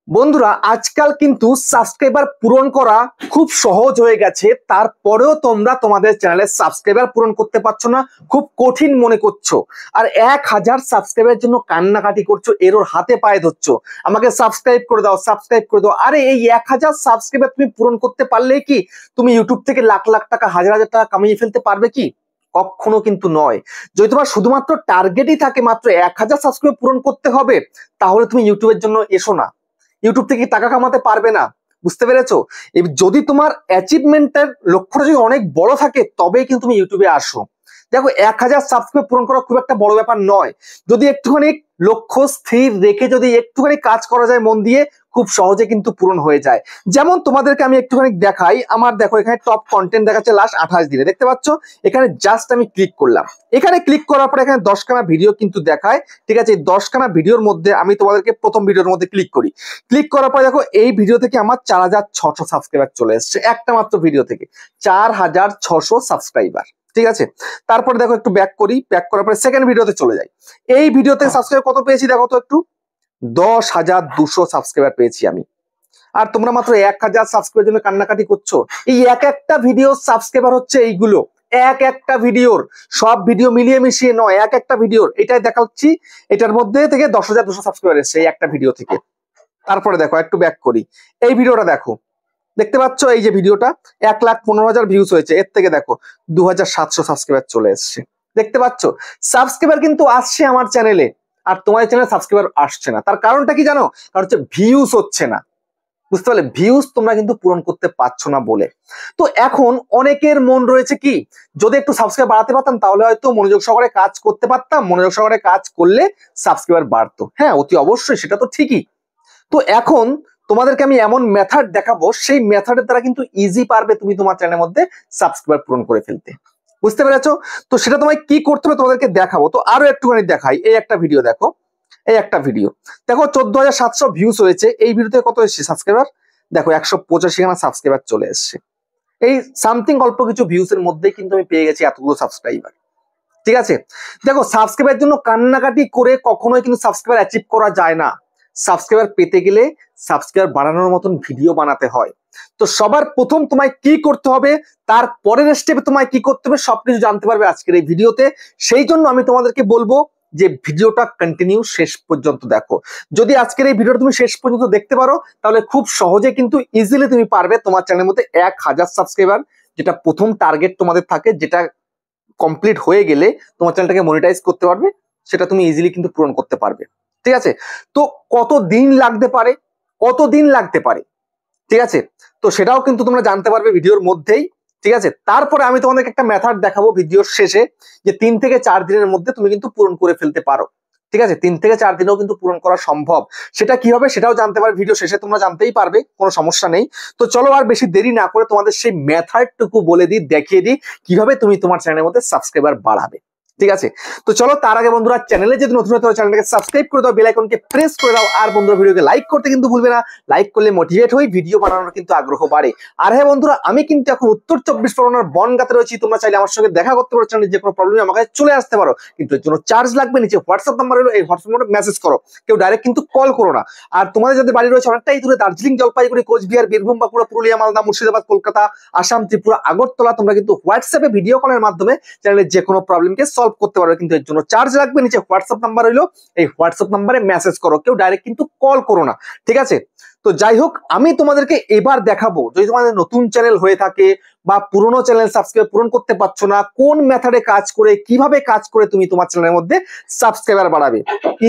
বন্ধুরা আজকাল কিন্তু সাবস্ক্রাইবার পূরণ করা খুব সহজ হয়ে গেছে। তারপরেও তোমরা তোমাদের চ্যানেলে সাবস্ক্রাইবার পূরণ করতে পারছো না, খুব কঠিন মনে করছো আর 1000 সাবস্ক্রাইবারের জন্য কান্নাকাটি করছো, এরোর হাতে পায়ে ধরছো, আমাকে সাবস্ক্রাইব করে দাও, সাবস্ক্রাইব করে দাও। আরে এই 1000 সাবস্ক্রাইবার তুমি পূরণ করতে পারলে কি তুমি ইউটিউব থেকে লাখ লাখ টাকা, হাজার হাজার টাকা কামিয়ে ফেলতে পারবে কি? কখনো কিন্তু নয়। যদি তোমার শুধুমাত্র টার্গেটই থাকে মাত্র 1000 সাবস্ক্রাইব পূরণ করতে হবে, তাহলে তুমি ইউটিউবের জন্য এসো না, ইউটিউব থেকে টাকা কামাতে পারবে না। বুঝতে পেরেছো? যদি তোমার অ্যাচিভমেন্টের লক্ষ্যটা যদি অনেক বড় থাকে তবেই কিন্তু তুমি ইউটিউবে আসো। দেখো 1000 সাবস্ক্রাইব পূরণ করা খুব একটা বড় ব্যাপার নয়। যদি একটুখানি লক্ষ্য স্থির রেখে যদি একটুখানি কাজ করা যায় মন দিয়ে, খুব সহজে কিন্তু পূরণ হয়ে যায়। যেমন তোমাদেরকে আমি একটুখানি দেখাই, আমার দেখো এখানে টপ কন্টেন্ট দেখাচ্ছে লাস্ট 28 দিনে, দেখতে পাচ্ছ? এখানে জাস্ট আমি ক্লিক করলাম, এখানে ক্লিক করার পরে এখানে 10 খানা ভিডিও কিন্তু দেখায়। ঠিক আছে, এই 10 খানা ভিডিওর মধ্যে আমি তোমাদেরকে প্রথম ভিডিওর মধ্যে ক্লিক করি। ক্লিক করার পরে দেখো এই ভিডিও থেকে আমার 4600 সাবস্ক্রাইবার চলে এসছে, একটা মাত্র ভিডিও থেকে 4600 সাবস্ক্রাইবার। ঠিক আছে, তারপরে দেখো একটু ব্যাক করি, ব্যাক করার পরে সেকেন্ড ভিডিওতে চলে যাই। এই ভিডিওতে সাবস্ক্রাইব কত পেয়েছি দেখো তো একটু, 10200 সাবস্ক্রাইবার পেয়েছি আমি। আর তোমরা মাত্র 1000 সাবস্ক্রাইবের জন্য কান্নাকাটি করছো। এই একটা ভিডিও সাবস্ক্রাইবার হচ্ছে এইগুলো, একটা ভিডিওর, সব ভিডিও মিলিয়ে মিশিয়ে নয়, একটা ভিডিওর। এটাই দেখাচ্ছি, এটার মধ্যে থেকে 10200 সাবস্ক্রাইবার এসছে এই একটা ভিডিও থেকে। তারপরে দেখো একটু ব্যাক করি, এই ভিডিওটা দেখো, দেখতে পাচ্ছ এই যে ভিডিওটা 1,15,000 ভিউজ হয়েছে, এর থেকে দেখো 2700 সাবস্ক্রাইবার চলে এসছে। দেখতে পাচ্ছ সাবস্ক্রাইবার কিন্তু আসছে আমার চ্যানেলে, আর তোমার চ্যানেলে সাবস্ক্রাইবার আসছে না। তার কারণটা কি জানো? কারণ হচ্ছে ভিউজ হচ্ছে না। বুঝতে পারলে? ভিউজ তোমরা কিন্তু পূরণ করতে পারছো না বলে। তো এখন অনেকের মন রয়েছে কি, যদি একটু সাবস্ক্রাইব বাড়াতে পারতাম তাহলে হয়তো মনোযোগ সহকারে কাজ করতে পারতাম, মনোযোগ সহকারে কাজ করলে সাবস্ক্রাইবার বাড়তো। হ্যাঁ, অতি অবশ্যই, সেটা তো ঠিকই। তো এখন তোমাদেরকে আমি এমন মেথড দেখাবো, সেই মেথডের দ্বারা কিন্তু ইজি পারবে তুমি তোমার চ্যানেলের মধ্যে সাবস্ক্রাইবার পূরণ করে ফেলতে। বুঝতে পেরেছো? তো সেটা তোমায় কি করতে হবে তোমাদেরকে দেখাবো। তো আরো একটুখানি দেখাই, এই একটা ভিডিও দেখো, এই একটা ভিডিও দেখো 14700 ভিউজ হয়েছে। এই ভিডিওতে কত এসেছে সাবস্ক্রাইবার দেখো, 185 খানা সাবস্ক্রাইবার চলে এসছে। এই সামথিং অল্প কিছু ভিউজ এর মধ্যেই কিন্তু আমি পেয়ে গেছি এতগুলো সাবস্ক্রাইবার। ঠিক আছে, দেখো সাবস্ক্রাইবের জন্য কান্নাকাটি করে কখনোই কিন্তু সাবস্ক্রাইবার অ্যাচিভ করা যায় না। সাবস্ক্রাইবার পেতে গেলে সাবস্ক্রাইবার বাড়ানোর মতন ভিডিও বানাতে হয়। তো সবার প্রথম তোমায় কি করতে হবে, তার পরের স্টেপে তোমায় কি করতে হবে সবকিছু জানতে পারবে আজকের এই ভিডিওতে। সেই জন্য আমি তোমাদেরকে বলবো যে ভিডিওটা কন্টিনিউ শেষ পর্যন্ত দেখো। যদি আজকের এই ভিডিওটা তুমি শেষ পর্যন্ত দেখতে পারো তাহলে খুব সহজে কিন্তু ইজিলি তুমি পারবে তোমার চ্যানেলের মধ্যে 1000 সাবস্ক্রাইবার, যেটা প্রথম টার্গেট তোমাদের থাকে, যেটা কমপ্লিট হয়ে গেলে তোমার চ্যানেলটাকে মনিটাইজ করতে পারবে, সেটা তুমি ইজিলি কিন্তু পূরণ করতে পারবে। ঠিক আছে, তো কত দিন লাগতে পারে, কত দিন লাগতে পারে, ঠিক আছে, তো সেটাও কিন্তু তোমরা জানতে পারবে ভিডিওর মধ্যেই। ঠিক আছে, তারপরে আমি তোমাদেরকে একটা মেথড দেখাবো ভিডিওর শেষে, যে 3 থেকে 4 দিনের মধ্যে তুমি কিন্তু পূরণ করে ফেলতে পারো। ঠিক আছে, 3 থেকে 4 দিনেও কিন্তু পূরণ করা সম্ভব। সেটা কি হবে সেটাও জানতে পারবে ভিডিও শেষে, তোমরা জানতেই পারবে, কোনো সমস্যা নেই। তো চলো আর বেশি দেরি না করে তোমাদের সেই মেথডটুকু বলে দিই, দেখিয়ে দিই কিভাবে তুমি তোমার চ্যানেলের মধ্যে সাবস্ক্রাইবার বাড়াবে। ঠিক আছে, তো চলো তার আগে বন্ধুরা, চ্যানেলে যদি নতুন হতে হয় চ্যানেলটাকে সাবস্ক্রাইব করে দাও, বেল আইকনকে প্রেস করে দাও, আর বন্ধুরা ভিডিওকে লাইক করতে কিন্তু ভুলবে না। লাইক করলে মোটিভেট হই, ভিডিও বানানোর কিন্তু আগ্রহ বাড়ে। আর হ্যাঁ বন্ধুরা, আমি কিন্তু এখন উত্তর 24 পরগনার বনগাঁতে রয়েছি। তোমরা চাইলে আমার সঙ্গে দেখা করতে পারো, চ্যানেলে যে কোনো প্রবলেম আমার কাছে চলে আসতে পারো, কিন্তু এর জন্য চার্জ লাগবে। নিচে হোয়াটসঅ্যাপ নাম্বার হলো, এই হোয়াটসঅ্যাপ নাম্বারে মেসেজ করো, কেউ ডাইরেক্ট কিন্তু কল করো না। আর তোমাদের যাদের বাড়ি রয়েছে অনেকটাই দূরে, দার্জিলিং, জলপাইগুড়ি, কোচবিহার, বীরভূম, বাঁকুড়া, পুরুলিয়া, মালদা, মুর্শিদাবাদ, কলকাতা, আসাম, ত্রিপুরা, আগরতলা, তোমরা কিন্তু হোয়াটসঅ্যাপে ভিডিও কলের মাধ্যমে চ্যানেলের যে কোনো প্রবলেমকে সলভ করতে পারবে, কিন্তু এর জন্য চার্জ লাগবে। নিচে হোয়াটসঅ্যাপ নাম্বার হইলো, এই হোয়াটসঅ্যাপ নাম্বারে মেসেজ করো, কেউ ডাইরেক্ট কিন্তু কল করো না। ঠিক আছে, তো যাই হোক, আমি তোমাদেরকে এবার দেখাবো যদি তোমাদের নতুন চ্যানেল হয়ে থাকে বা পুরোনো চ্যানেল সাবস্ক্রাইব পূরণ করতে পারছো না, কোন মেথডে কাজ করে, কিভাবে কাজ করে তুমি তোমার চ্যানেলের মধ্যে সাবস্ক্রাইবার বাড়াবে,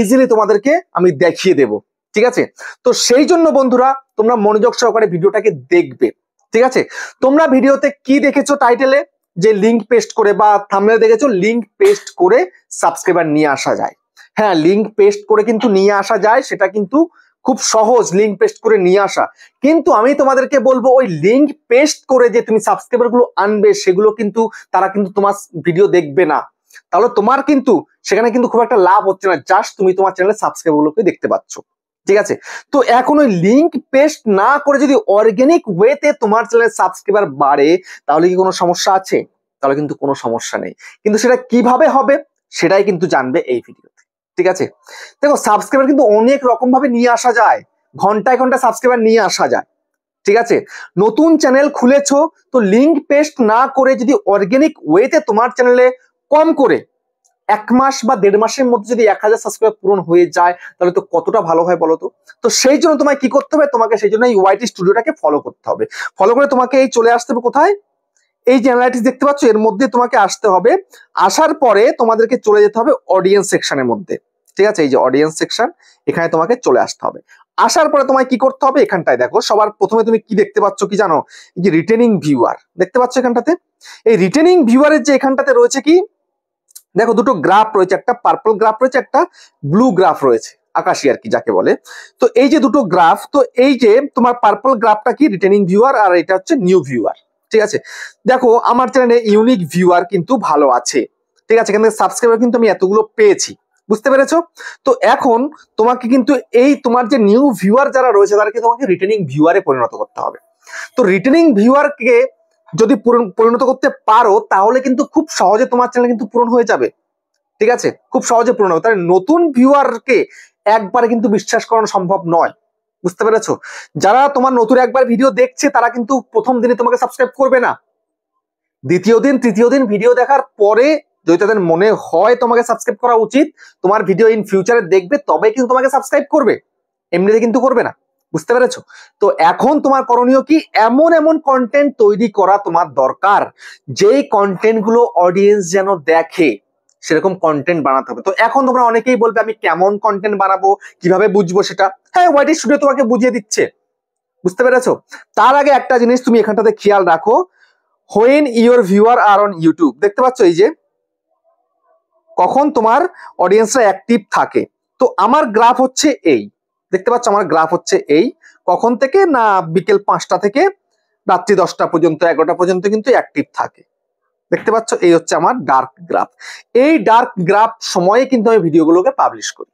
ইজিলি তোমাদেরকে আমি দেখিয়ে দেব। ঠিক আছে, তো সেই জন্য বন্ধুরা তোমরা মনোযোগ সহকারে ভিডিওটাকে দেখবে। ঠিক আছে, তোমরা ভিডিওতে কি দেখেছো টাইটেলে, যে লিংক পেস্ট করে, বা থাম্বনেলে দেখেছো লিংক পেস্ট করে সাবস্ক্রাইবার নিয়ে আসা যায়। হ্যাঁ, লিংক পেস্ট করে কিন্তু নিয়ে আসা যায়, সেটা কিন্তু খুব সহজ লিংক পেস্ট করে নিয়ে আসা। কিন্তু আমি তোমাদেরকে বলবো ওই লিংক পেস্ট করে যে তুমি সাবস্ক্রাইবার গুলো আনবে, সেগুলো কিন্তু তারা কিন্তু তোমার ভিডিও দেখবে না। তাহলে তোমার কিন্তু সেখানে কিন্তু খুব একটা লাভ হচ্ছে না, জাস্ট তুমি তোমার চ্যানেলে সাবস্ক্রাইবার গুলোকে দেখতে পাচ্ছ। ঠিক আছে, তো এখন ওই লিংক পেস্ট না করে যদি অর্গানিক ওয়েতে তোমার চ্যানেলে সাবস্ক্রাইবার বাড়ে, তাহলে কি কোনো সমস্যা আছে? তাহলে কিন্তু কোনো সমস্যা নেই। কিন্তু সেটা কিভাবে হবে সেটাই কিন্তু জানবে এই ভিডিওতে। ঠিক আছে, দেখো সাবস্ক্রাইবার কিন্তু অনেক রকম ভাবে নিয়ে আসা যায়। ঘন্টায় ঘন্টা সাবস্ক্রাইবার নিয়ে আসা যায়। ঠিক আছে, নতুন চ্যানেল খুলেছো তো লিঙ্ক পেস্ট না করে যদি অর্গানিক ওয়েতে তোমার চ্যানেলে কম করে 1 মাস বা 1.5 মাসের মধ্যে যদি 1000 সাবস্ক্রাইবার পূরণ হয়ে যায় তাহলে তো কতটা ভালো হয় বলো তো। তো সেই জন্য তোমায় কি করতে হবে, তোমাকে সেই জন্য এই ওয়াইটি স্টুডিওটাকে ফলো করতে হবে। ফলো করে তোমাকে এই চলে আসতে হবে কোথায়, এই যে অ্যানালাইটিক্স দেখতে পাচ্ছ এর মধ্যে তোমাকে আসতে হবে। আসার পরে তোমাদেরকে চলে যেতে হবে অডিয়েন্স সেকশনের মধ্যে। ঠিক আছে, এই যে অডিয়েন্স সেকশন, এখানে তোমাকে চলে আসতে হবে। আসার পরে তোমায় কি করতে হবে, এখানটায় দেখো সবার প্রথমে তুমি কি দেখতে পাচ্ছ কি জানো, এই যে রিটেনিং ভিউয়ার দেখতে পাচ্ছ এখানটাতে। এই রিটেনিং ভিউয়ারের যে এখানটাতে রয়েছে কি দেখো, দুটো গ্রাফ রয়েছে, একটা পার্পল গ্রাফ রয়েছে, একটা ব্লু গ্রাফ রয়েছে, আকাশী আর কি যাকে বলে। তো এই যে দুটো গ্রাফ, তো এই যে তোমার পার্পল গ্রাফটা কি রিটেনিং ভিউয়ার আর এটা হচ্ছে নিউ ভিউয়ার। ঠিক আছে, দেখো আমার চ্যানেলে ইউনিক ভিউয়ার কিন্তু ভালো আছে। ঠিক আছে, এখানে সাবস্ক্রাইবার কিন্তু আমি এতগুলো পেয়েছি, বুঝতে পেরেছো। তো এখন তোমাকে কিন্তু এই তোমার যে নিউ ভিউয়ার যারা রয়েছে তাদেরকে তোমাকে রিটেনিং ভিউয়ারে পরিণত করতে হবে। তো রিটেনিং ভিউয়ারকে যদি পরিণত করতে পারো তাহলে কিন্তু খুব সহজে তোমার চ্যানেল কিন্তু পূরণ হয়ে যাবে। ঠিক আছে, খুব সহজে পূরণ হবে। তাহলে নতুন ভিউয়ারকে একবারে কিন্তু বিশ্বাস করানো সম্ভব নয়, বুঝতে পেরেছো। যারা তোমার নতুন একবার ভিডিও দেখছে তারা কিন্তু প্রথম দিনে তোমাকে সাবস্ক্রাইব করবে না, দ্বিতীয় দিন তৃতীয় দিন ভিডিও দেখার পরে যদি তাদের মনে হয় তোমাকে সাবস্ক্রাইব করা উচিত, তোমার ভিডিও ইন ফিউচারে দেখবে তবে কিন্তু তোমাকে সাবস্ক্রাইব করবে, এমনিতে কিন্তু করবে না, বুঝতে পেরেছো। তো এখন তোমার করণীয় কি, এমন এমন কন্টেন্ট তৈরি করা তোমার দরকার যেই কন্টেন্ট গুলো অডিয়েন্স যেন দেখে, সেরকম কন্টেন্ট বানাতে হবে। তো এখন তোমরা অনেকেই বলবে আমি কেমন কন্টেন্ট বানাবো, কিভাবে বুঝবো সেটা। হ্যাঁ, ওয়াইটি স্টুডিও তোমাকে বুঝিয়ে দিচ্ছে, বুঝতে পেরেছো। তার আগে একটা জিনিস তুমি এখানটাতে খেয়াল রাখো, when your viewer are on YouTube, দেখতে পাচ্ছ এই যে কখন তোমার অডিয়েন্সরা অ্যাক্টিভ থাকে। তো আমার গ্রাফ হচ্ছে এই, দেখতে পাচ্ছ আমার গ্রাফ হচ্ছে এই, কখন থেকে না বিকেল 5টা থেকে রাত্রি 10টা পর্যন্ত 11টা পর্যন্ত কিন্তু অ্যাক্টিভ থাকে, দেখতে পাচ্ছ এই হচ্ছে আমার ডার্ক গ্রাফ। এই ডার্ক গ্রাফ সময়ে কিন্তু আমি ভিডিওগুলোকে পাবলিশ করি,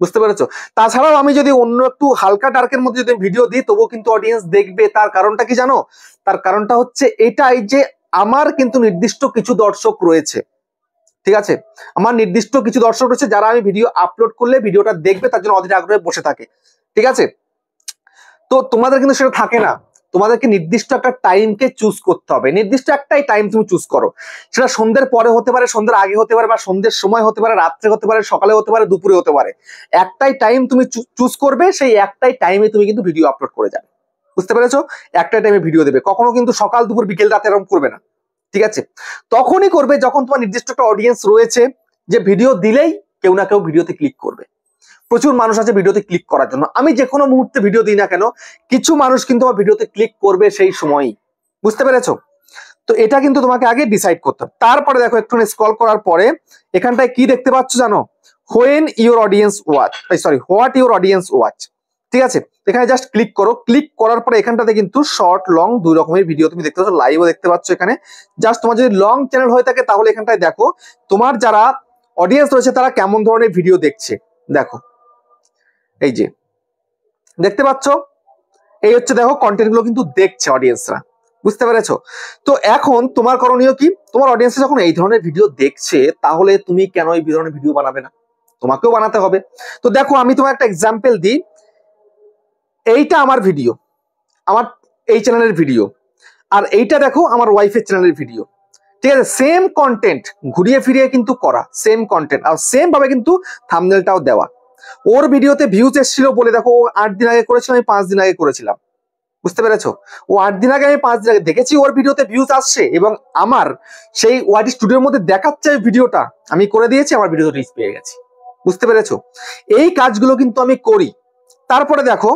বুঝতে পেরেছো। তাছাড়াও আমি যদি অন্য একটু হালকা ডার্কের মধ্যে যদি ভিডিও দিই তবুও কিন্তু অডিয়েন্স দেখবে। তার কারণটা কি জানো, তার কারণটা হচ্ছে এটাই যে আমার কিন্তু নির্দিষ্ট কিছু দর্শক রয়েছে। ঠিক আছে, আমার নির্দিষ্ট কিছু দর্শক রয়েছে যারা আমি ভিডিও আপলোড করলে ভিডিওটা দেখবে, তার জন্য অধীর আগ্রহে বসে থাকে। ঠিক আছে, তো তোমাদের কিন্তু সেটা থাকে না, তোমাদেরকে নির্দিষ্ট একটা টাইমকে চুজ করতে হবে। নির্দিষ্ট একটাই টাইম তুমি চুজ করো, সেটা সন্ধ্যের পরে হতে পারে, সন্ধ্যের আগে হতে পারে, বা সন্ধ্যের সময় হতে পারে, রাত্রে হতে পারে, সকালে হতে পারে, দুপুরে হতে পারে। একটাই টাইম তুমি চুজ করবে, সেই একটাই টাইমে তুমি কিন্তু ভিডিও আপলোড করে যাবে, বুঝতে পেরেছো। একটাই টাইমে ভিডিও দেবে, কখনো কিন্তু সকাল দুপুর বিকেল রাতে এরকম করবে না। ঠিক আছে, তখনই করবে যখন তোমার নির্দিষ্ট একটা অডিয়েন্স রয়েছে যে ভিডিও দিলেই কেউ না কেউ ভিডিওতে ক্লিক করবে। প্রচুর মানুষ আছে ভিডিওতে ক্লিক করার জন্য, আমি যে কোনো মুহূর্তে ভিডিও দিই না কেন কিছু মানুষ কিন্তু আমার ভিডিওতে ক্লিক করবে সেই সময়ই, বুঝতে পেরেছো। তো এটা কিন্তু তোমাকে আগে ডিসাইড করতে হবে। তারপরে দেখো একটু স্ক্রল করার পরে এখানটায় কি দেখতে পাচ্ছ জানো, when your audience watch, sorry what your audience watch। ঠিক আছে, এখানে জাস্ট ক্লিক করো, ক্লিক করার পরে এখানটাতে কিন্তু শর্ট লং দুই রকমের ভিডিও তুমি দেখতে পাচ্ছ, লাইভও দেখতে পাচ্ছ এখানে। জাস্ট তোমার যদি লং চ্যানেল হয়ে থাকে তাহলে এখানটায় দেখো তোমার যারা অডিয়েন্স রয়েছে তারা কেমন ধরনের ভিডিও দেখছে। দেখো এই যে দেখতে পাচ্ছ, এই হচ্ছে দেখো কন্টেন্ট গুলো কিন্তু দেখছে অডিয়েন্সরা, বুঝতে পেরেছো। তো এখন তোমার করণীয় কি, তোমার অডিয়েন্স যখন এই ধরনের ভিডিও দেখছে তাহলে তুমি কেন এই ধরনের ভিডিও বানাবে না, তোমাকেও বানাতে হবে। তো দেখো আমি তোমার একটা এক্সাম্পল দিই, এইটা আমার ভিডিও, আমার এই চ্যানেলের ভিডিও, আর এইটা দেখো আমার ওয়াইফের চ্যানেলের ভিডিও। ঠিক আছে, সেম কন্টেন্ট ঘুরিয়ে ফিরিয়ে কিন্তু করা, সেম কন্টেন্ট, আর সেম ভাবে কিন্তু থাম্বনেলটাও দেওয়া। ওর ভিডিওতে ভিউজ এসেছিল বলে দেখো ও 8 দিন আগে করেছিল, আমি 5 দিন আগে করেছিলাম, বুঝতে পেরেছো। ও 8 দিন আগে, আমি 5 দিন আগে দেখেছি ওর ভিডিওতে ভিউজ আসছে, এবং আমার সেই ওয়াইটি স্টুডিওর মধ্যে দেখাচ্ছে ভিডিওটা আমি করে দিয়েছি, আমার ভিডিওতে রিচ পেয়ে গেছি, বুঝতে পেরেছো। এই কাজগুলো কিন্তু আমি করি। তারপরে দেখো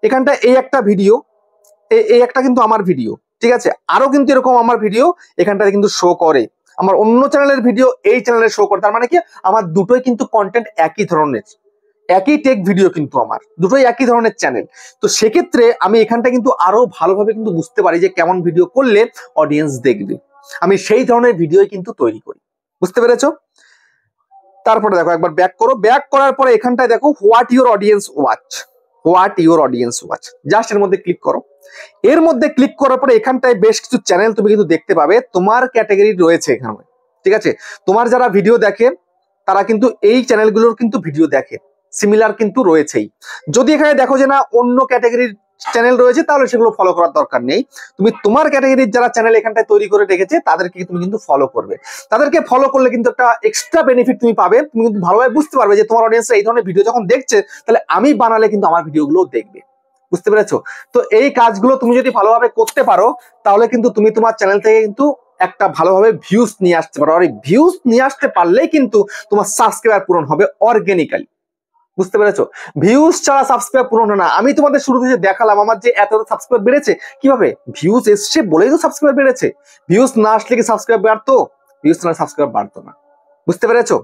এখানটা এই একটা ভিডিও, এই একটা কিন্তু আমার ভিডিও। ঠিক আছে, আরো কিন্তু এরকম আমার ভিডিও এখানটাতে কিন্তু শো করে, আমার অন্য চ্যানেলের ভিডিও এই চ্যানেলে শো করে। তার মানে কি আমার দুটোই কিন্তু কন্টেন্ট একই ধরনের, একই টেক ভিডিও, কিন্তু আমার দুটোই একই ধরনের চ্যানেল। তো সেক্ষেত্রে আমি এখানটা কিন্তু আরো ভালোভাবে কিন্তু বুঝতে পারি যে কেমন ভিডিও করলে অডিয়েন্স দেখবে, আমি সেই ধরনের ভিডিও কিন্তু তৈরি করি, বুঝতে পেরেছো। তারপরে দেখো একবার ব্যাক করো, ব্যাক করার পরে এখানটায় দেখো what your audience watch, what your audience watch, just এর মধ্যে ক্লিক করো। এর মধ্যে ক্লিক করার পরে এখানটায় বেশ কিছু চ্যানেল তুমি কিন্তু দেখতে পাবে, তোমার ক্যাটাগরি রয়েছে এখানে। ঠিক আছে, তোমার যারা ভিডিও দেখে তারা কিন্তু এই চ্যানেলগুলোর কিন্তু ভিডিও দেখে। সিমিলার কিন্তু রয়েছেই। যদি এখানে দেখো যে না অন্য ক্যাটাগরির চ্যানেল রয়েছে তাহলে সেগুলো ফলো করার দরকার নেই। তুমি তোমার ক্যাটাগরির যারা চ্যানেল এখানটায় তৈরি করে রেখেছে তাদেরকে তুমি কিন্তু ফলো করবে। তাদেরকে ফলো করলে কিন্তু একটা এক্সট্রা বেনিফিট তুমি পাবে। তুমি কিন্তু ভালোভাবে বুঝতে পারবে যে তোমার অডিয়েন্সরা এই ধরনের ভিডিও যখন দেখছে তাহলে আমি বানালে কিন্তু আমার ভিডিওগুলো দেখবে। বুঝতে পেরেছো? তো এই কাজগুলো তুমি যদি ভালোভাবে করতে পারো তাহলে কিন্তু তুমি তোমার চ্যানেল থেকে কিন্তু একটা ভালোভাবে ভিউজ নিয়ে আসতে পারো। আর এই ভিউজ নিয়ে আসতে পারলেই কিন্তু তোমার সাবস্ক্রাইবার পূরণ হবে অর্গানিক্যালি। বুঝতে পেরেছো? ভিউজ ছাড়া সাবস্ক্রাইব পূরণ হয় না। আমি তোমাদের শুরুতে যে দেখালাম আমার যে এত সাবস্ক্রাইব বেড়েছে, কিভাবে? ভিউজ এসছে বলেই তো সাবস্ক্রাইব বেড়েছে। ভিউজ না আসলে কি সাবস্ক্রাইব বাড়তো? ভিউজ না সাবস্ক্রাইব বাড়তো না। বুঝতে পেরেছো?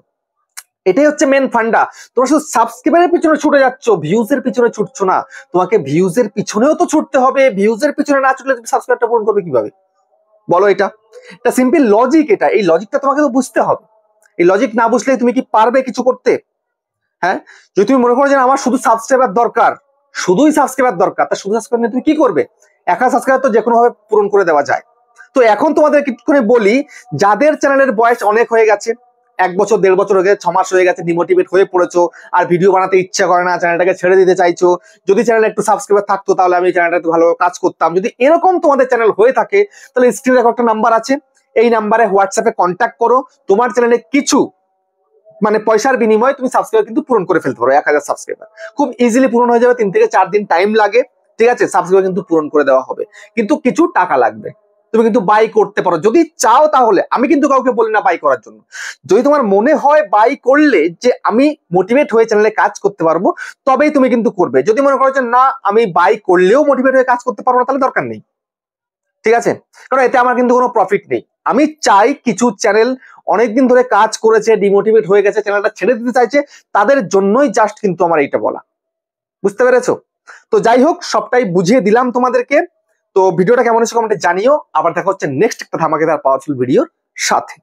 এটাই হচ্ছে মেন ফান্ডা। তোমরা শুধু সাবস্ক্রাইবারের পিছনে ছুটে যাচ্ছ, ভিউজের পিছনে ছুটছো না। তোমাকে ভিউজের পিছনেও তো ছুটতে হবে। ভিউজের পিছনে না ছুটলে তুমি সাবস্ক্রাইবটা পূরণ করবে কিভাবে? বলো। এটা সিম্পল লজিক। এই লজিকটা তোমাকে তো বুঝতে হবে। এই লজিক না বুঝলে তুমি কি পারবে কিছু করতে? হ্যাঁ, যদি তুমি মনে করো যে আমার শুধু সাবস্ক্রাইবার দরকার, শুধুই সাবস্ক্রাইবার দরকার, তা শুধু সাবস্ক্রাইবার নিয়ে তুমি কি করবে? 1000 সাবস্ক্রাইবার তো যে কোনো ভাবে পূরণ করে দেওয়া যায়। তো এখন তোমাদের কিছুক্ষণে বলি, যাদের চ্যানেলের বয়স অনেক হয়ে গেছে, 1 বছর 1.5 বছর হয়ে গেছে, 6 মাস হয়ে গেছে, ডিমোটিভেট হয়ে পড়েছো, আর ভিডিও বানাতে ইচ্ছা করে না, চ্যানেলটাকে ছেড়ে দিতে চাইছো, যদি চ্যানেলে একটু সাবস্ক্রাইবার থাকতো তাহলে আমি চ্যানেলটা একটু ভালো কাজ করতাম, যদি এরকম তোমাদের চ্যানেল হয়ে থাকে তাহলে স্ক্রিনে একটা নাম্বার আছে, এই নাম্বারে হোয়াটসঅ্যাপে কন্ট্যাক্ট করো। তোমার চ্যানেলে কিছু মানে পয়সার বিনিময়ে তুমি সাবস্ক্রাইবার কিন্তু পূরণ করে ফেলতে পারো। 1000 সাবস্ক্রাইবার খুব ইজিলি পূরণ হয়ে যাবে। 3 থেকে 4 দিন টাইম লাগে, ঠিক আছে? সাবস্ক্রাইবার কিন্তু পূরণ করে দেওয়া হবে, কিন্তু কিছু টাকা লাগবে। তুমি কিন্তু বাই করতে পারো যদি চাও তাহলে। আমি কিন্তু কাউকে বলি না বাই করার জন্য। যদি তোমার মনে হয় বাই করলে যে আমি মোটিভেট হয়ে চ্যানেলে কাজ করতে পারবো, তবেই তুমি কিন্তু করবে। যদি মনে করো যে না আমি বাই করলেও মোটিভেট হয়ে কাজ করতে পারবো না, তাহলে দরকার নেই, ঠিক আছে? কারণ এতে আমার কিন্তু কোনো প্রফিট নেই। আমি চাই কিছু চ্যানেল অনেকদিন ধরে কাজ করেছে, ডিমোটিভেট হয়ে গেছে, চ্যানেলটা ছেড়ে দিতে চাইছে, তাদের জন্যই জাস্ট কিন্তু আমার এইটা বলা। বুঝতে পেরেছো? তো যাই হোক, সবটাই বুঝিয়ে দিলাম তোমাদেরকে। তো ভিডিওটা কেমন হয়েছে কমেন্টে জানিও। আবার দেখা হচ্ছে নেক্সট একটা ধামাকেদার পাওয়ারফুল ভিডিওর সাথে।